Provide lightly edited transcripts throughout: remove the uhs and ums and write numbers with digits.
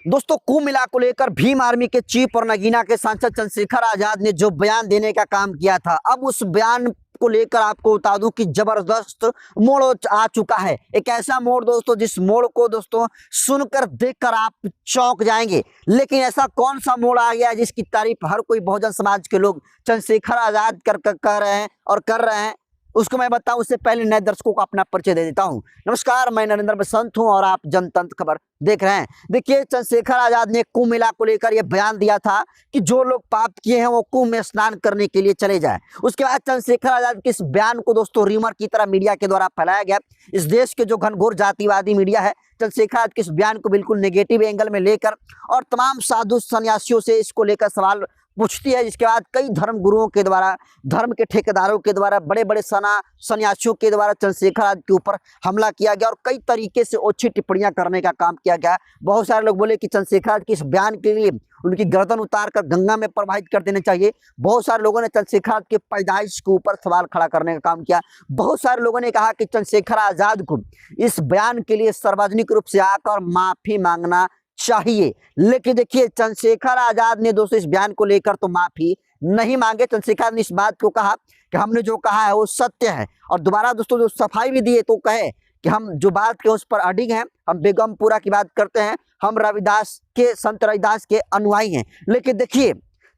दोस्तों कुंभ मेला को लेकर भीम आर्मी के चीफ और नगीना के सांसद चंद्रशेखर आजाद ने जो बयान देने का काम किया था, अब उस बयान को लेकर आपको बता दूं कि जबरदस्त मोड़ आ चुका है। एक ऐसा मोड़ दोस्तों जिस मोड़ को दोस्तों सुनकर देखकर आप चौंक जाएंगे। लेकिन ऐसा कौन सा मोड़ आ गया है जिसकी तारीफ हर कोई बहुजन समाज के लोग चंद्रशेखर आजाद कर रहे हैं और कर रहे हैं, उसको मैं बताऊं उससे पहले नए दर्शकों को अपना परिचय दे देता हूं। नमस्कार, मैं नरेंद्र बसंत हूं और आप जनतंत्र खबर देख रहे हैं। देखिए, चंद्रशेखर आजाद ने कुंभ मेला को लेकर यह बयान दिया था कि जो लोग पाप किए हैं वो कुंभ में स्नान करने के लिए चले जाए। उसके बाद चंद्रशेखर आजाद के इस बयान को दोस्तों र्यूमर की तरह मीडिया के द्वारा फैलाया गया। इस देश के जो घनघोर जातिवादी मीडिया है, चंद्रशेखर आजाद के इस बयान को बिल्कुल नेगेटिव एंगल में लेकर और तमाम साधु सन्यासियों से इसको लेकर सवाल पूछती है। जिसके बाद कई धर्म गुरुओं के द्वारा, धर्म के ठेकेदारों के द्वारा, बड़े बड़े सन्यासियों के द्वारा चंद्रशेखर आजाद के ऊपर हमला किया गया और कई तरीके से ओछी टिप्पणियां करने का काम किया गया। बहुत सारे लोग बोले कि चंद्रशेखर आजाद के इस बयान के लिए उनकी गर्दन उतार कर गंगा में प्रवाहित कर देना चाहिए। बहुत सारे लोगों ने चंद्रशेखर आजाद के पैदाइश के ऊपर सवाल खड़ा करने का काम किया। बहुत सारे लोगों ने कहा कि चंद्रशेखर आजाद को इस बयान के लिए सार्वजनिक रूप से आकर माफी मांगना चाहिए। लेकिन देखिए, चंद्रशेखर आजाद ने दोस्तों इस बयान को लेकर तो माफी नहीं मांगे। चंद्रशेखर आजाद ने इस बात को कहा कि हमने जो कहा है वो सत्य है और दोबारा दोस्तों जो सफाई भी दिए तो कहे कि हम जो बात के उस पर अडिग हैं, हम बेगमपुरा की बात करते हैं, हम रविदास के, संत रविदास के अनुयायी हैं। लेकिन देखिए,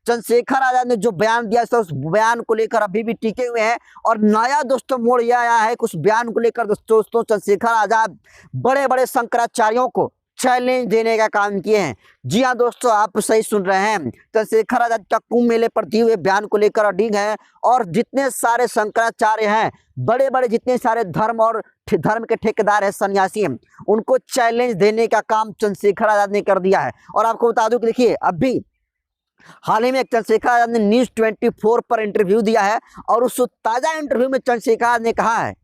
चंद्रशेखर आजाद ने जो बयान दिया था उस बयान को लेकर अभी भी टिके हुए हैं और नया दोस्तों मोड़ यह आया है कि उस बयान को लेकर दोस्तों चंद्रशेखर आजाद बड़े बड़े शंकराचार्यों को चैलेंज देने का काम किए हैं। जी हाँ दोस्तों, आप सही सुन रहे हैं। चंद्रशेखर आजाद का कुंभ मेले पर दिए हुए बयान को लेकर अडिग है और जितने सारे शंकराचार्य हैं, बड़े बड़े जितने सारे धर्म और धर्म के ठेकेदार हैं, सन्यासी हैं, उनको चैलेंज देने का काम चंद्रशेखर आजाद ने कर दिया है। और आपको बता दूं कि देखिए, अभी हाल ही में चंद्रशेखर आजाद ने न्यूज़ 24 पर इंटरव्यू दिया है और उस ताजा इंटरव्यू में चंद्रशेखर आजाद ने कहा है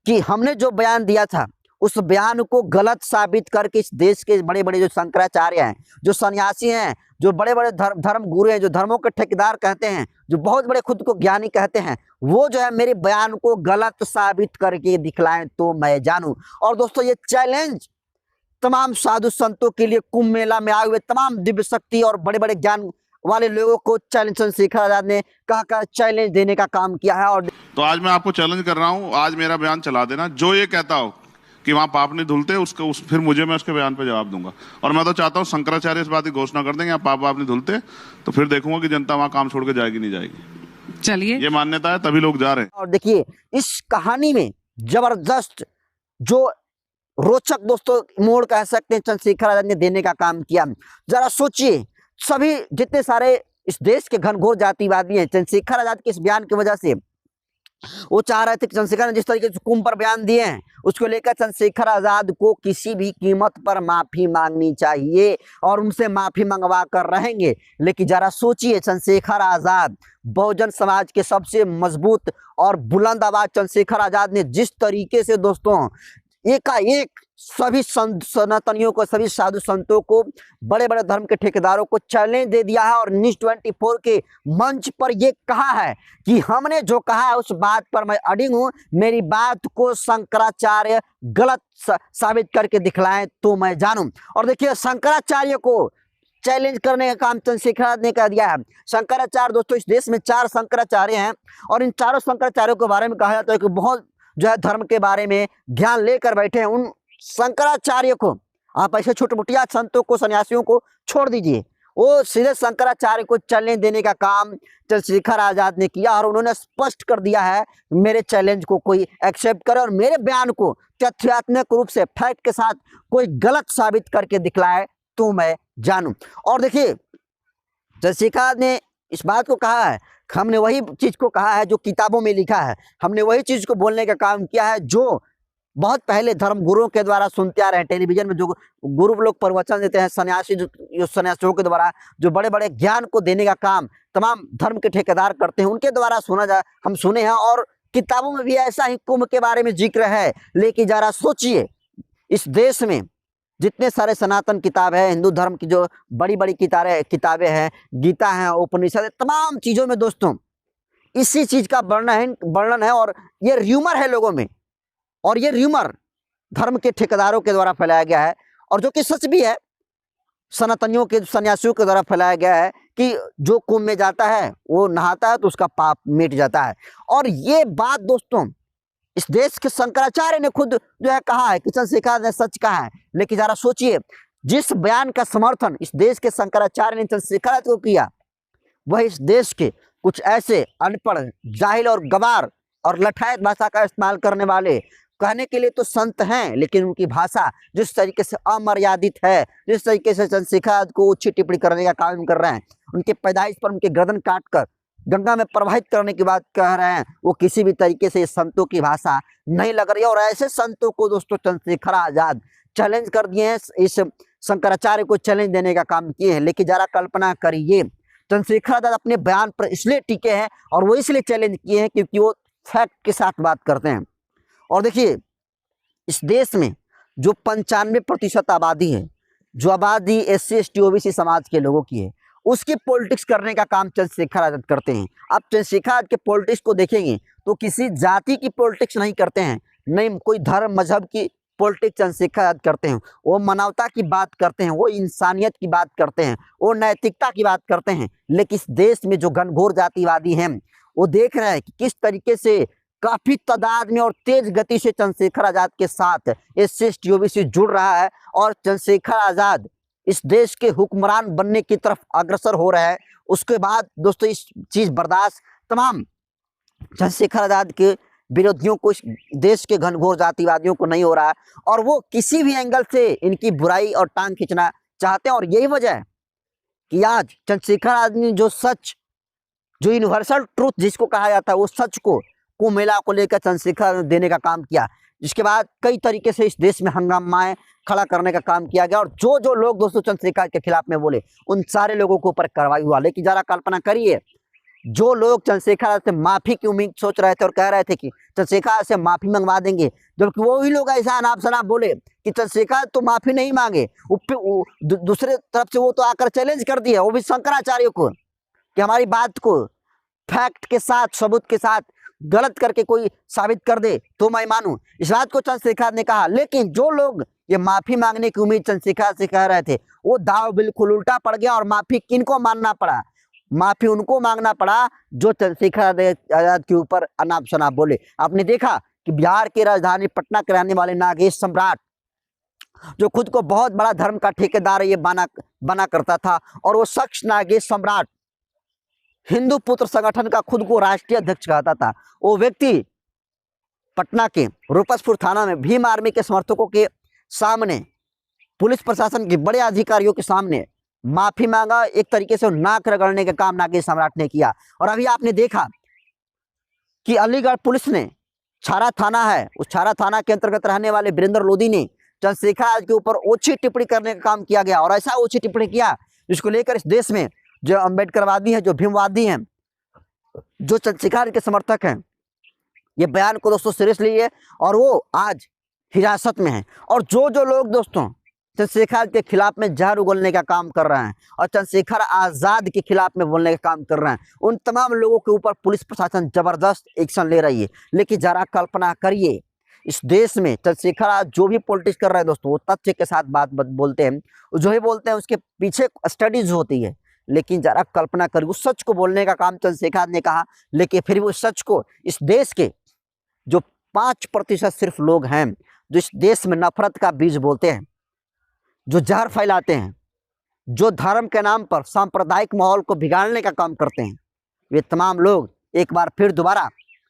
कि हमने जो बयान दिया था उस बयान को गलत साबित करके इस देश के बड़े बड़े जो शंकराचार्य हैं, जो सन्यासी हैं, जो बड़े बड़े धर्म गुरु हैं, जो धर्मों के ठेकेदार कहते हैं, जो बहुत बड़े खुद को ज्ञानी कहते हैं, वो जो है मेरे बयान को गलत साबित करके दिखलाएं तो मैं जानूं। और दोस्तों, ये चैलेंज तमाम साधु संतों के लिए, कुंभ मेला में आए हुए तमाम दिव्य शक्ति और बड़े बड़े ज्ञान वाले लोगों को चैलेंज चंद्रशेखर आजाद ने कहा चैलेंज देने का काम किया है। और तो आज मैं आपको चैलेंज कर रहा हूं, आज मेरा बयान चला देना। जो ये कहता हो कि वहां पाप नहीं धुलते, फिर मैं उसके बयान पे जवाब दूंगा। और मैं तो चाहता हूं शंकराचार्य इस बात की घोषणा कर देंगे पाप नहीं धुलते, तो फिर देखूंगा कि जनता वहां काम छोड़ के जाएगी नहीं जाएगी। चलिए, ये मान्यता है, तभी लोग जा रहे हैं। और देखिए, इस कहानी में जबरदस्त जो रोचक दोस्तों मोड़ कह सकते हैं चंद्रशेखर आजाद ने देने का काम किया। जरा सोचिए, सभी जितने सारे इस देश के घनघोर जातिवादी हैं, चंद्रशेखर आजाद के इस बयान की वजह से वो चाह रहे थे कि चंद्रशेखर ने जिस तरीके से कुंभ पर बयान दिए हैं उसको लेकर चंद्रशेखर आजाद को किसी भी कीमत पर माफी मांगनी चाहिए और उनसे माफी मंगवा कर रहेंगे। लेकिन जरा सोचिए, चंद्रशेखर आजाद बहुजन समाज के सबसे मजबूत और बुलंद आवाज चंद्रशेखर आजाद ने जिस तरीके से दोस्तों एकाएक सभी सनातनियों को, सभी साधु संतों को, बड़े बड़े धर्म के ठेकेदारों को चैलेंज दे दिया है और न्यूज़ 24 के मंच पर यह कहा है कि हमने जो कहा है उस बात पर मैं अडिग हूं, मेरी बात को शंकराचार्य गलत साबित करके दिखलाएं तो मैं जानूं। और देखिए, शंकराचार्य को चैलेंज करने का काम चंद्रशेखर आजाद ने कर दिया है। शंकराचार्य दोस्तों, इस देश में 4 शंकराचार्य हैं और इन चारों शंकराचार्यों के बारे में कहा जाता है कि बहुत जो है धर्म के बारे में ज्ञान लेकर बैठे हैं। उन शंकराचार्य को आप ऐसे छोटे-मोटिया संतों को, सन्यासियों को छोड़ दीजिए, वो सीधे शंकराचार्य को चैलेंज देने का काम चंद्रशेखर आजाद ने किया और उन्होंने स्पष्ट कर दिया है मेरे चैलेंज को कोई एक्सेप्ट करे और मेरे बयान को तथ्यात्मक रूप से फैक्ट के साथ कोई गलत साबित करके दिखलाए तो मैं जानूं। और देखिए, चंद्रशेखर आजाद ने इस बात को कहा है, हमने वही चीज को कहा है जो किताबों में लिखा है, हमने वही चीज को बोलने का काम किया है जो बहुत पहले धर्म गुरुओं के द्वारा सुनते आ रहे हैं। टेलीविजन में जो गुरु लोग प्रवचन देते हैं, सन्यासी जो सन्यासियों के द्वारा जो बड़े बड़े ज्ञान को देने का काम तमाम धर्म के ठेकेदार करते हैं, उनके द्वारा हम सुने हैं और किताबों में भी ऐसा ही कुंभ के बारे में जिक्र है। लेकिन जरा सोचिए, इस देश में जितने सारे सनातन किताब है, हिंदू धर्म की जो बड़ी बड़ी किताबें हैं, गीता है, उपनिषद है, तमाम चीजों में दोस्तों इसी चीज का वर्णन है और ये र्यूमर है लोगों में, और ये र्यूमर धर्म के ठेकेदारों के द्वारा फैलाया गया है और जो कि सच भी है। सनातनियों के सन्यासियों के द्वारा फैलाया गया है कि जो कुंभ में जाता है वो नहाता है तो उसका पाप मिट जाता है। और ये बात दोस्तों इस देश के शंकराचार्य ने खुद जो है कहा है कि चंद्रशेखर ने सच कहा है। लेकिन जरा सोचिए, जिस बयान का समर्थन इस देश के शंकराचार्य ने चंद्रशेखर को किया, वह इस देश के कुछ ऐसे अनपढ़, जाहिल और गवार और लठायत भाषा का इस्तेमाल करने वाले, कहने के लिए तो संत हैं लेकिन उनकी भाषा जिस तरीके से अमर्यादित है, जिस तरीके से चंद्रशेखर को उच्च टिप्पणी करने का काम कर रहे हैं, उनके पैदाइश पर उनके गर्दन काट कर गंगा में प्रवाहित करने की बात कह रहे हैं, वो किसी भी तरीके से संतों की भाषा नहीं लग रही है। और ऐसे संतों को दोस्तों चंद्रशेखर आजाद चैलेंज कर दिए हैं, इस शंकराचार्य को चैलेंज देने का काम किए हैं। लेकिन जरा कल्पना करिए, चंद्रशेखर आजाद अपने बयान पर इसलिए टिके हैं और वो इसलिए चैलेंज किए हैं क्योंकि वो फैक्ट के साथ बात करते हैं। और देखिए, इस देश में जो 95% आबादी है, जो आबादी SC ST OBC समाज के लोगों की है, उसकी पॉलिटिक्स करने का काम चंद्रशेखर आजाद करते हैं। आप चंद्रशेखर आजाद के पॉलिटिक्स को देखेंगे तो किसी जाति की पॉलिटिक्स नहीं करते हैं, नहीं कोई धर्म मजहब की पॉलिटिक्स चंद्रशेखर आजाद करते हैं। वो मानवता की बात करते हैं, वो इंसानियत की बात करते हैं, वो नैतिकता की बात करते हैं। लेकिन इस देश में जो घनघोर जातिवादी हैं, वो देख रहे हैं कि किस तरीके से काफी तादाद में और तेज गति से चंद्रशेखर आजाद के साथ SC ST OBC जुड़ रहा है और चंद्रशेखर आजाद इस देश के हुक्मरान बनने की तरफ अग्रसर हो रहे हैं। उसके बाद दोस्तों इस चीज बर्दाश्त तमाम चंद्रशेखर आजाद के विरोधियों को, इस देश के घनघोर जातिवादियों को नहीं हो रहा है और वो किसी भी एंगल से इनकी बुराई और टांग खींचना चाहते हैं। और यही वजह है कि आज चंद्रशेखर आजाद ने जो सच, जो यूनिवर्सल ट्रूथ जिसको कहा जाता है, वो सच को कुंभ मेला को लेकर चंद्रशेखर देने का काम किया, जिसके बाद कई तरीके से इस देश में हंगामाएं खड़ा करने का काम किया गया। और जो जो लोग दोस्तों चंद्रशेखर के खिलाफ में बोले, उन सारे लोगों के ऊपर कार्रवाई हुआ। लेकिन जरा कल्पना करिए, जो लोग चंद्रशेखर से माफी की उम्मीद सोच रहे थे और कह रहे थे कि चंद्रशेखर से माफी मंगवा देंगे, जबकि वो ही लोग ऐसा अनाप शनाप बोले कि चंद्रशेखर तो माफी नहीं मांगे, दूसरे तरफ से वो तो आकर चैलेंज कर दिया, वो भी शंकराचार्य को, कि हमारी बात को फैक्ट के साथ, सबूत के साथ गलत करके कोई साबित कर दे तो मैं मानूं। इस बात को चंद्रशेखर ने कहा। लेकिन जो लोग ये माफी मांगने की उम्मीद चंद्रशेखर से कह रहे थे, वो दाव बिल्कुल उल्टा पड़ गया और माफी किनको मानना पड़ा? माफी उनको मांगना पड़ा जो चंद्रशेखर आजाद के ऊपर अनाप शनाप बोले। आपने देखा कि बिहार की राजधानी पटना के रहने वाले नागेश सम्राट, जो खुद को बहुत बड़ा धर्म का ठेकेदार ये बना करता था, और वो शख्स नागेश सम्राट हिंदू पुत्र संगठन का खुद को राष्ट्रीय अध्यक्ष कहता था, वो व्यक्ति पटना के रूपसपुर थाना में भीम आर्मी के समर्थकों के सामने, पुलिस प्रशासन के बड़े अधिकारियों के सामने माफी मांगा। एक तरीके से नाक रगड़ने का काम नागेश सम्राट ने किया। और अभी आपने देखा कि अलीगढ़ पुलिस ने, छारा थाना है, उस छारा थाना के अंतर्गत रहने वाले वीरेंद्र लोधी ने चंद्रशेखर आजाद के ऊपर ओछी टिप्पणी करने का काम किया गया। और ऐसा ओछी टिप्पणी किया जिसको लेकर इस देश में जो अम्बेडकरवादी हैं, जो भीमवादी हैं, जो चंद्रशेखर के समर्थक हैं, ये बयान को दोस्तों सीरियस लिए और वो आज हिरासत में हैं। और जो जो लोग दोस्तों चंद्रशेखर के खिलाफ में जहर उगलने का काम कर रहे हैं और चंद्रशेखर आजाद के खिलाफ में बोलने का काम कर रहे हैं, उन तमाम लोगों के ऊपर पुलिस प्रशासन जबरदस्त एक्शन ले रही है। लेकिन जरा कल्पना करिए, इस देश में चंद्रशेखर आज जो भी पॉलिटिक्स कर रहे हैं दोस्तों, वो तथ्य के साथ बात बोलते हैं, जो ही बोलते हैं उसके पीछे स्टडीज होती है। लेकिन जरा कल्पना करिए, उस सच को बोलने का काम चंद्रशेखर ने कहा, लेकिन फिर वो सच को इस देश के जो 5% सिर्फ लोग हैं जो इस देश में नफरत का बीज बोलते हैं, जो जहर फैलाते हैं, जो धर्म के नाम पर सांप्रदायिक माहौल को बिगाड़ने का काम करते हैं, वे तमाम लोग एक बार फिर दोबारा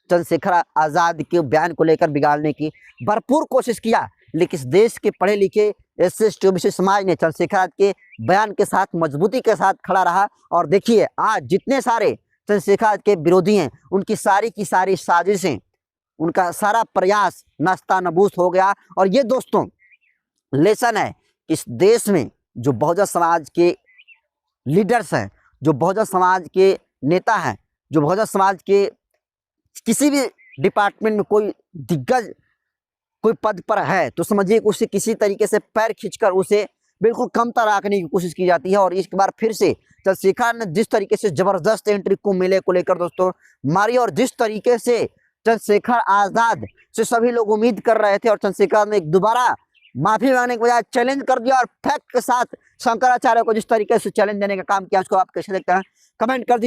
चंद्रशेखर आजाद के बयान को लेकर बिगाड़ने की भरपूर कोशिश किया। लेकिन इस देश के पढ़े लिखे SC ST OBC समाज ने चंद्रशेखर आजाद के बयान के साथ मजबूती के साथ खड़ा रहा। और देखिए, आज जितने सारे चंद्रशेखर आजाद के विरोधी हैं, उनकी सारी की सारी साजिशें, उनका सारा प्रयास नास्ता नबूस हो गया। और ये दोस्तों लेसन है, इस देश में जो बहुजन समाज के लीडर्स हैं, जो बहुजन समाज के नेता हैं, जो बहुजन समाज के किसी भी डिपार्टमेंट में कोई दिग्गज कोई पद पर है, तो समझिए उसे किसी तरीके से पैर खींचकर उसे बिल्कुल कमतर रखने की कोशिश की जाती है। और इस बार फिर से चंद्रशेखर ने जिस तरीके से जबरदस्त एंट्री कुंभ मेले को लेकर दोस्तों मारी, और जिस तरीके से चंद्रशेखर आजाद से सभी लोग उम्मीद कर रहे थे, और चंद्रशेखर ने दोबारा माफी मांगने के बजाय चैलेंज कर दिया और फैक्ट के साथ शंकराचार्य को जिस तरीके से चैलेंज देने का काम किया उसको आप कैसे देखते हैं, कमेंट कर दीजिए।